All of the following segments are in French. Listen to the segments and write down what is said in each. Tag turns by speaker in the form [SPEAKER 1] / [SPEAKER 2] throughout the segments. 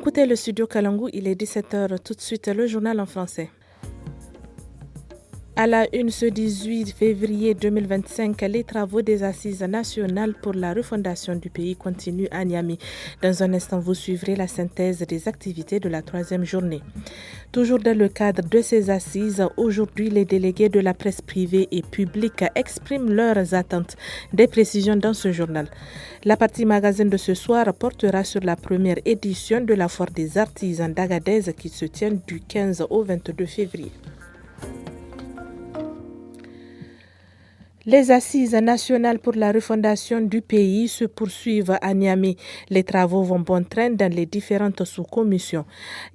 [SPEAKER 1] écoutez le studio Kalangu, il est 17h. Tout de suite, le journal en français. À la une, ce 18 février 2025, les travaux des Assises nationales pour la refondation du pays continuent à Niamey. Dans un instant, vous suivrez la synthèse des activités de la 3e journée. Toujours dans le cadre de ces assises, aujourd'hui, les délégués de la presse privée et publique expriment leurs attentes. Des précisions dans ce journal. La partie magazine de ce soir portera sur la première édition de la foire des artisans d'Agadez qui se tient du 15 au 22 février. Les assises nationales pour la refondation du pays se poursuivent à Niamey. Les travaux vont bon train dans les différentes sous-commissions.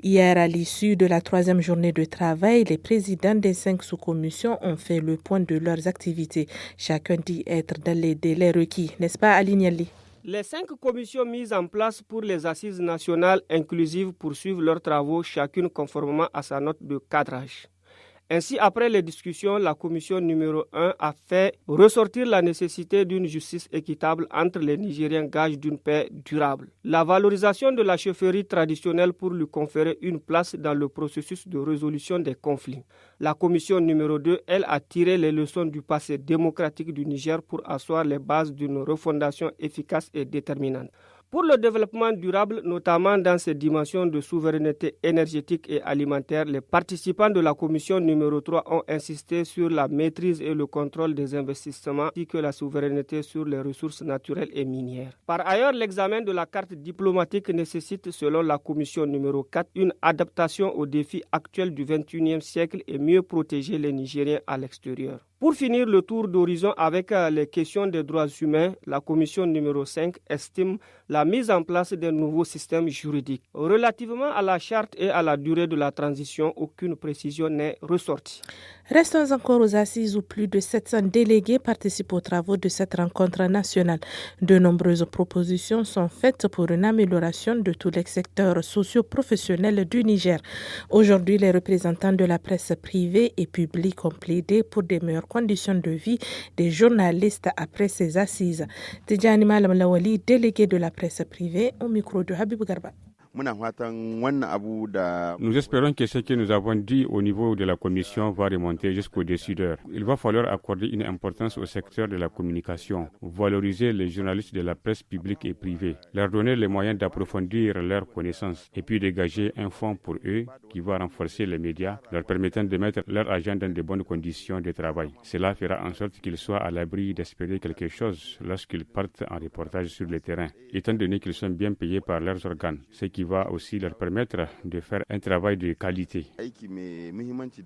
[SPEAKER 1] Hier, à l'issue de la 3e journée de travail, les présidents des 5 sous-commissions ont fait le point de leurs activités. Chacun dit être dans les délais requis, n'est-ce pas, Ali Niali?
[SPEAKER 2] Les 5 commissions mises en place pour les assises nationales inclusives poursuivent leurs travaux, chacune conformément à sa note de cadrage. Ainsi, après les discussions, la commission numéro 1 a fait ressortir la nécessité d'une justice équitable entre les Nigériens, gage d'une paix durable. La valorisation de la chefferie traditionnelle pour lui conférer une place dans le processus de résolution des conflits. La commission numéro 2, elle, a tiré les leçons du passé démocratique du Niger pour asseoir les bases d'une refondation efficace et déterminante. Pour le développement durable, notamment dans ses dimensions de souveraineté énergétique et alimentaire, les participants de la commission numéro 3 ont insisté sur la maîtrise et le contrôle des investissements ainsi que la souveraineté sur les ressources naturelles et minières. Par ailleurs, l'examen de la carte diplomatique nécessite, selon la commission numéro 4, une adaptation aux défis actuels du XXIe siècle et mieux protéger les Nigériens à l'extérieur. Pour finir le tour d'horizon avec les questions des droits humains, la commission numéro 5 estime la mise en place d'un nouveau système juridique. Relativement à la charte et à la durée de la transition, aucune précision n'est ressortie.
[SPEAKER 1] Restons encore aux assises où plus de 700 délégués participent aux travaux de cette rencontre nationale. De nombreuses propositions sont faites pour une amélioration de tous les secteurs socio-professionnels du Niger. Aujourd'hui, les représentants de la presse privée et publique ont plaidé pour des meilleures conditions de vie des journalistes après ces assises. Tidjani Malam Lawali, délégué de la presse privée, au micro de Habib Garba.
[SPEAKER 3] Nous espérons que ce que nous avons dit au niveau de la commission va remonter jusqu'aux décideurs. Il va falloir accorder une importance au secteur de la communication, valoriser les journalistes de la presse publique et privée, leur donner les moyens d'approfondir leurs connaissances et puis dégager un fonds pour eux qui va renforcer les médias, leur permettant de mettre leur agent dans de bonnes conditions de travail. Cela fera en sorte qu'ils soient à l'abri d'espérer quelque chose lorsqu'ils partent en reportage sur le terrain, étant donné qu'ils sont bien payés par leurs organes, ce qui va aussi leur permettre de faire un travail de qualité.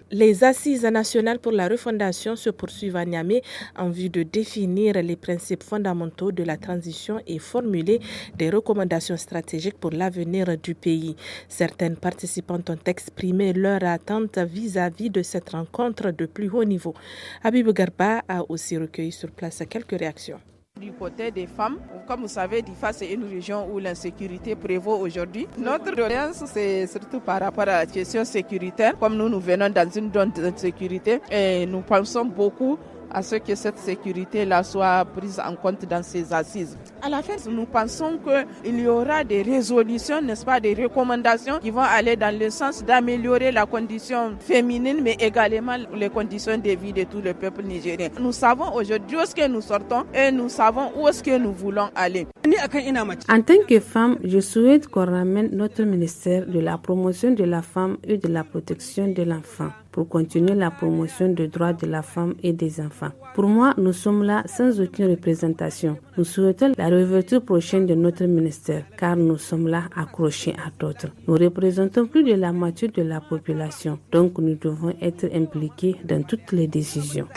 [SPEAKER 1] Les assises nationales pour la refondation se poursuivent à Niamey en vue de définir les principes fondamentaux de la transition et formuler des recommandations stratégiques pour l'avenir du pays. Certaines participantes ont exprimé leur attente vis-à-vis de cette rencontre de plus haut niveau. Habib Garba a aussi recueilli sur place quelques réactions.
[SPEAKER 4] Du côté des femmes, comme vous savez, Difa, c'est une région où l'insécurité prévaut aujourd'hui. Notre doléance, c'est surtout par rapport à la question sécuritaire. Comme nous venons dans une zone d'insécurité et nous pensons beaucoup à ce que cette sécurité-là soit prise en compte dans ces assises. À la fin, nous pensons qu'il y aura des résolutions, n'est-ce pas, des recommandations qui vont aller dans le sens d'améliorer la condition féminine, mais également les conditions de vie de tout le peuple nigérien. Nous savons aujourd'hui où est-ce que nous sortons et nous savons où est-ce que nous voulons aller.
[SPEAKER 5] En tant que femme, je souhaite qu'on ramène notre ministère de la promotion de la femme et de la protection de l'enfant pour continuer la promotion des droits de la femme et des enfants. Pour moi, nous sommes là sans aucune représentation. Nous souhaitons la réouverture prochaine de notre ministère car nous sommes là accrochés à d'autres. Nous représentons plus de la moitié de la population, donc nous devons être impliqués dans toutes les décisions.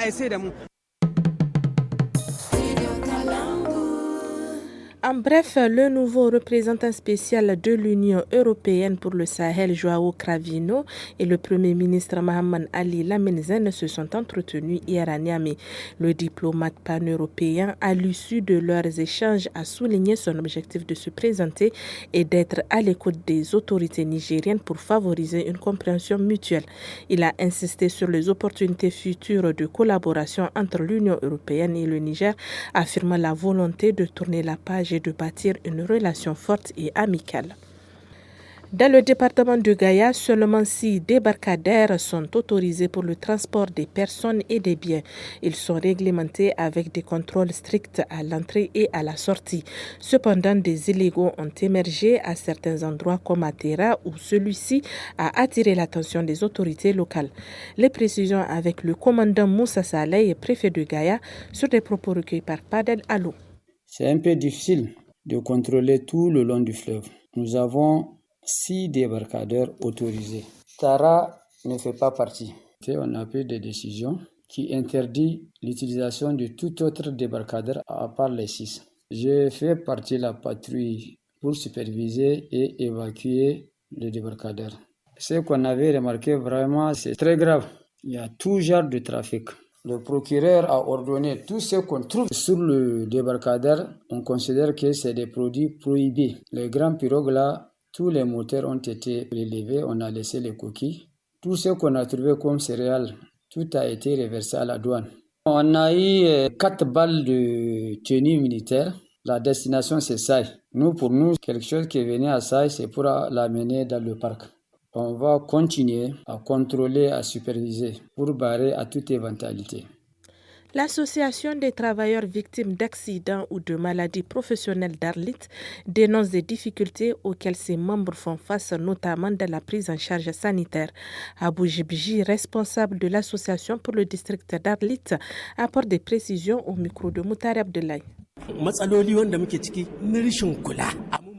[SPEAKER 1] En bref, le nouveau représentant spécial de l'Union européenne pour le Sahel, Joao Cravino, et le Premier ministre Mohamed Ali Lamine se sont entretenus hier à Niamey. Le diplomate pan-européen, à l'issue de leurs échanges, a souligné son objectif de se présenter et d'être à l'écoute des autorités nigériennes pour favoriser une compréhension mutuelle. Il a insisté sur les opportunités futures de collaboration entre l'Union européenne et le Niger, affirmant la volonté de tourner la page et de bâtir une relation forte et amicale. Dans le département de Gaïa, seulement 6 débarcadères sont autorisés pour le transport des personnes et des biens. Ils sont réglementés avec des contrôles stricts à l'entrée et à la sortie. Cependant, des illégaux ont émergé à certains endroits comme à Tera, où celui-ci a attiré l'attention des autorités locales. Les précisions avec le commandant Moussa Saleh, préfet de Gaïa, sur des propos recueillis par Padel Alou.
[SPEAKER 6] C'est un peu difficile de contrôler tout le long du fleuve. Nous avons 6 débarcadères autorisés. Tara ne fait pas partie. On a pris des décisions qui interdisent l'utilisation de tout autre débarcadère à part les 6. J'ai fait partie de la patrouille pour superviser et évacuer le débarcadère. Ce qu'on avait remarqué vraiment, c'est très grave. Il y a tout genre de trafic. Le procureur a ordonné tout ce qu'on trouve sur le débarcadère. On considère que c'est des produits prohibés. Les grands pirogues là, tous les moteurs ont été prélevés, on a laissé les coquilles. Tout ce qu'on a trouvé comme céréales, tout a été reversé à la douane. On a eu 4 balles de tenue militaire. La destination, c'est Saï. Pour nous, quelque chose qui est venu à Saï, c'est pour l'amener dans le parc. On va continuer à contrôler, à superviser pour barrer à toute éventualité.
[SPEAKER 1] L'Association des travailleurs victimes d'accidents ou de maladies professionnelles d'Arlit dénonce des difficultés auxquelles ses membres font face, notamment dans la prise en charge sanitaire. Abou Jibji, responsable de l'association pour le district d'Arlit, apporte des précisions au micro de Moutari Abdoulaye.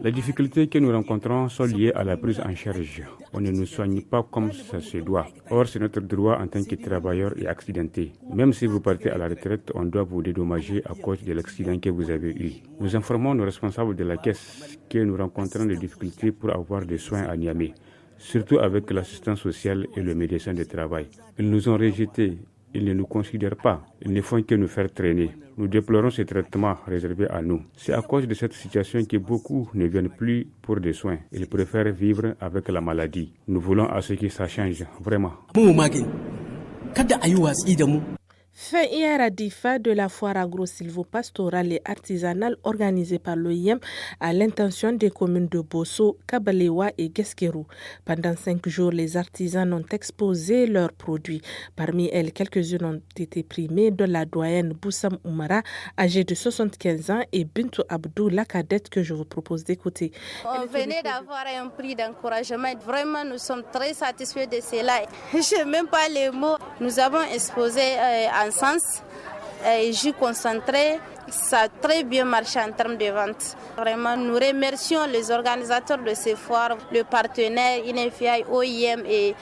[SPEAKER 3] Les difficultés que nous rencontrons sont liées à la prise en charge. On ne nous soigne pas comme ça se doit. Or, c'est notre droit en tant que travailleur et accidenté. Même si vous partez à la retraite, on doit vous dédommager à cause de l'accident que vous avez eu. Nous informons nos responsables de la caisse que nous rencontrons des difficultés pour avoir des soins à Niamey, surtout avec l'assistance sociale et le médecin de travail. Ils nous ont rejetés. Ils ne nous considèrent pas. Ils ne font que nous faire traîner. Nous déplorons ces traitements réservés à nous. C'est à cause de cette situation que beaucoup ne viennent plus pour des soins. Ils préfèrent vivre avec la maladie. Nous voulons à ce que ça change, vraiment.
[SPEAKER 1] Fin hier à Difa de la foire agro-silvopastorale et artisanale organisée par l'OIM à l'intention des communes de Bosso, Kabalewa et Guesquerou. Pendant 5 jours, les artisans ont exposé leurs produits. Parmi elles, quelques-unes ont été primées, dont la doyenne Boussam Oumara, âgée de 75 ans, et Bintou Abdou, la cadette que je vous propose d'écouter.
[SPEAKER 7] On venait d'avoir un prix d'encouragement. Vraiment, nous sommes très satisfaits de cela. Je n'ai même pas les mots. Nous avons exposé en sens jus concentré, ça a très bien marché en termes de vente. Vraiment, nous remercions les organisateurs de ces foires, le partenaire INEFI, OIM et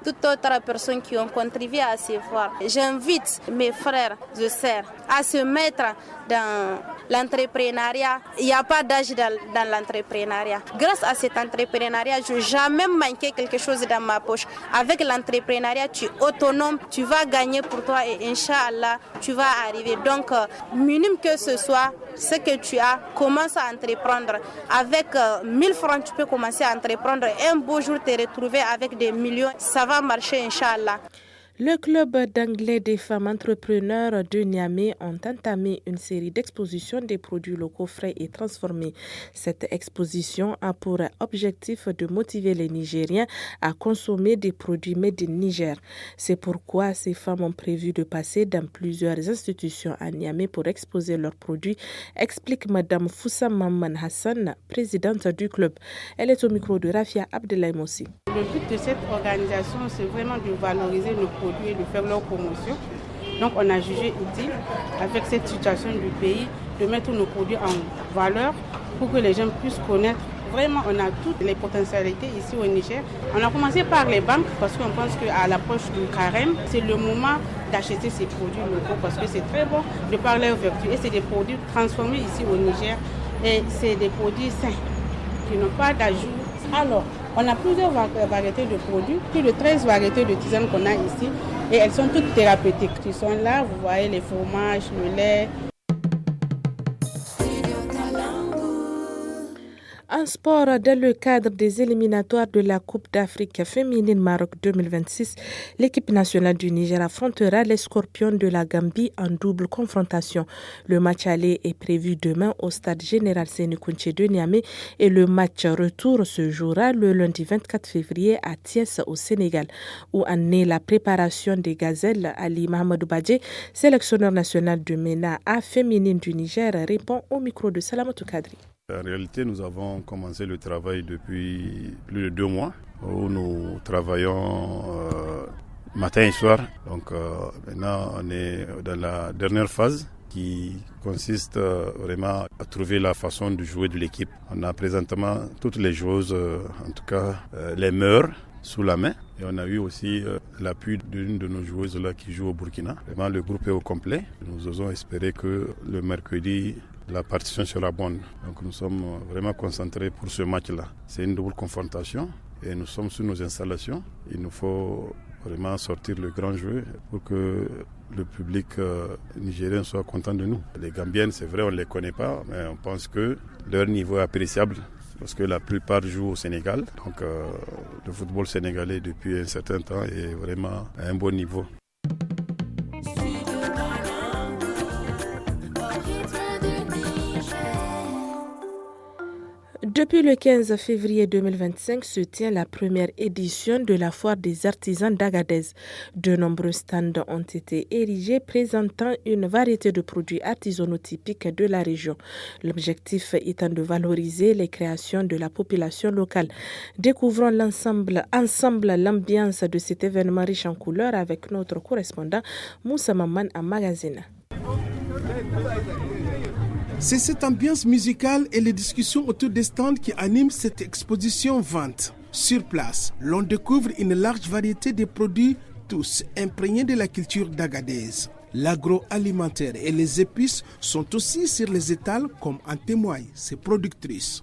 [SPEAKER 7] toutes autres personnes qui ont contribué à ces foires. J'invite mes frères et sœurs à se mettre dans l'entrepreneuriat. Il n'y a pas d'âge dans l'entrepreneuriat. Grâce à cet entrepreneuriat, je n'ai jamais manqué quelque chose dans ma poche. Avec l'entrepreneuriat, tu es autonome, tu vas gagner pour toi et Inch'Allah, tu vas arriver. Donc, minime que ce soit, ce que tu as, commence à entreprendre. Avec 1000 francs, tu peux commencer à entreprendre. Un beau jour, te retrouver avec des millions. Ça va marcher, Inch'Allah.
[SPEAKER 1] Le club d'anglais des femmes entrepreneurs de Niamey ont entamé une série d'expositions des produits locaux frais et transformés. Cette exposition a pour objectif de motiver les Nigériens à consommer des produits made in Niger. C'est pourquoi ces femmes ont prévu de passer dans plusieurs institutions à Niamey pour exposer leurs produits, explique Madame Foussa Mamman Hassan, présidente du club. Elle est au micro de Rafia Abdoulaye Mossi.
[SPEAKER 8] Le but de cette organisation, c'est vraiment de valoriser nos produits et de faire leur promotion. Donc on a jugé utile, avec cette situation du pays, de mettre nos produits en valeur pour que les gens puissent connaître. Vraiment, on a toutes les potentialités ici au Niger. On a commencé par les banques parce qu'on pense qu'à l'approche du carême, c'est le moment d'acheter ces produits locaux parce que c'est très bon de par leur vertu. Et c'est des produits transformés ici au Niger et c'est des produits sains qui n'ont pas d'ajout. Alors, on a plusieurs variétés de produits, plus de 13 variétés de tisanes qu'on a ici et elles sont toutes thérapeutiques. Ils sont là, vous voyez les fromages, le lait.
[SPEAKER 1] En sport, dans le cadre des éliminatoires de la Coupe d'Afrique féminine Maroc 2026, l'équipe nationale du Niger affrontera les Scorpions de la Gambie en double confrontation. Le match aller est prévu demain au stade général Séné-Kountché de Niamey et le match retour se jouera le lundi 24 février à Thiès au Sénégal. Où en est la préparation des gazelles? Ali Mahamadou Badje, sélectionneur national de MENA A féminine du Niger, répond au micro de Salamatou Kadri.
[SPEAKER 9] En réalité, nous avons commencé le travail depuis plus de 2 mois où nous travaillons matin et soir. Donc maintenant, on est dans la dernière phase qui consiste vraiment à trouver la façon de jouer de l'équipe. On a présentement toutes les joueuses, en tout cas les meilleures, sous la main. Et on a eu aussi l'appui d'une de nos joueuses là qui joue au Burkina. Vraiment, le groupe est au complet. Nous osons espérer que le mercredi, la partition sera bonne. Donc nous sommes vraiment concentrés pour ce match-là. C'est une double confrontation et nous sommes sur nos installations. Il nous faut vraiment sortir le grand jeu pour que le public nigérien soit content de nous. Les Gambiennes, c'est vrai, on ne les connaît pas, mais on pense que leur niveau est appréciable parce que la plupart jouent au Sénégal. Donc le football sénégalais depuis un certain temps est vraiment à un bon niveau.
[SPEAKER 1] Depuis le 15 février 2025 se tient la première édition de la foire des artisans d'Agadez. De nombreux stands ont été érigés présentant une variété de produits artisanaux typiques de la région. L'objectif étant de valoriser les créations de la population locale. Découvrons ensemble l'ambiance de cet événement riche en couleurs avec notre correspondant Moussa Maman à Magazine.
[SPEAKER 10] C'est cette ambiance musicale et les discussions autour des stands qui animent cette exposition vente. Sur place, l'on découvre une large variété de produits, tous imprégnés de la culture d'Agadez. L'agroalimentaire et les épices sont aussi sur les étals, comme en témoignent ses productrices.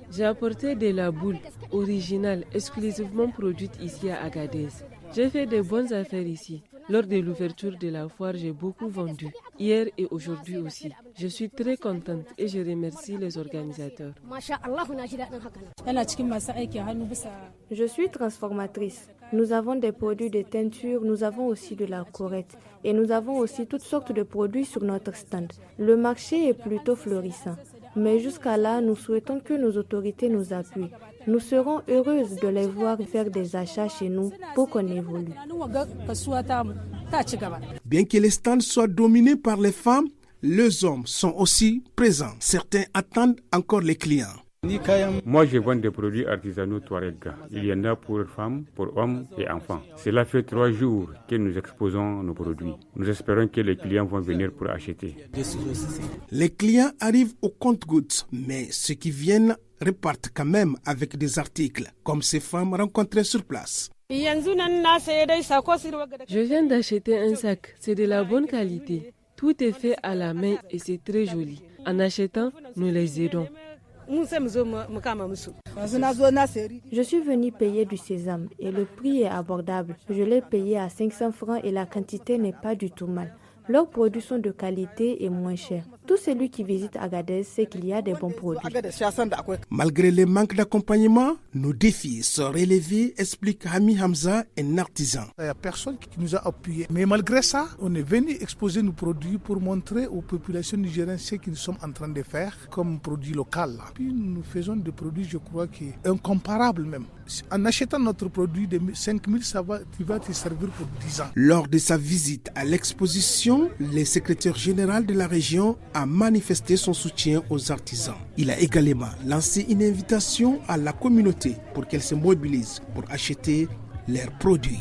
[SPEAKER 11] J'ai apporté de la boule originale, exclusivement produite ici à Agadez. J'ai fait de bonnes affaires ici. Lors de l'ouverture de la foire, j'ai beaucoup vendu, hier et aujourd'hui aussi. Je suis très contente et je remercie les organisateurs.
[SPEAKER 5] Je suis transformatrice. Nous avons des produits de teinture, nous avons aussi de la corette et nous avons aussi toutes sortes de produits sur notre stand. Le marché est plutôt florissant. Mais jusqu'à là, nous souhaitons que nos autorités nous appuient. Nous serons heureuses de les voir faire des achats chez nous pour qu'on évolue.
[SPEAKER 10] Bien que les stands soient dominés par les femmes, les hommes sont aussi présents. Certains attendent encore les clients.
[SPEAKER 3] Moi, je vends des produits artisanaux Touareg. Il y en a pour femmes, pour hommes et enfants. Cela fait 3 jours que nous exposons nos produits. Nous espérons que les clients vont venir pour acheter.
[SPEAKER 10] Les clients arrivent au compte-gouttes, mais ceux qui viennent repartent quand même avec des articles, comme ces femmes rencontrées sur place.
[SPEAKER 11] Je viens d'acheter un sac, c'est de la bonne qualité. Tout est fait à la main et c'est très joli. En achetant, nous les aidons.
[SPEAKER 5] Je suis venue payer du sésame et le prix est abordable. Je l'ai payé à 500 francs et la quantité n'est pas du tout mal. Leurs produits sont de qualité et moins chers. Tout celui qui visite Agadez sait qu'il y a des bons produits.
[SPEAKER 10] Malgré les manques d'accompagnement, nos défis sont relevés, explique Hami Hamza, un artisan.
[SPEAKER 12] Il n'y a personne qui nous a appuyés. Mais malgré ça, on est venu exposer nos produits pour montrer aux populations nigériennes ce que nous sommes en train de faire comme produit local. Puis nous faisons des produits, je crois, qui sont incomparables même. En achetant notre produit de 5 000, tu vas te servir pour 10 ans.
[SPEAKER 10] Lors de sa visite à l'exposition, le secrétaire général de la région a manifesté son soutien aux artisans. Il a également lancé une invitation à la communauté pour qu'elle se mobilise pour acheter leurs produits.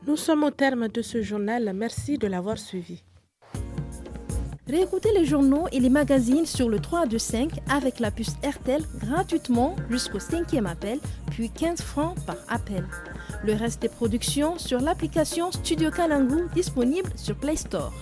[SPEAKER 1] Nous sommes au terme de ce journal. Merci de l'avoir suivi.
[SPEAKER 13] Réécoutez les journaux et les magazines sur le 325 avec la puce RTL gratuitement jusqu'au 5e appel, puis 15 francs par appel. Le reste des productions sur l'application Studio Kalangu disponible sur Play Store.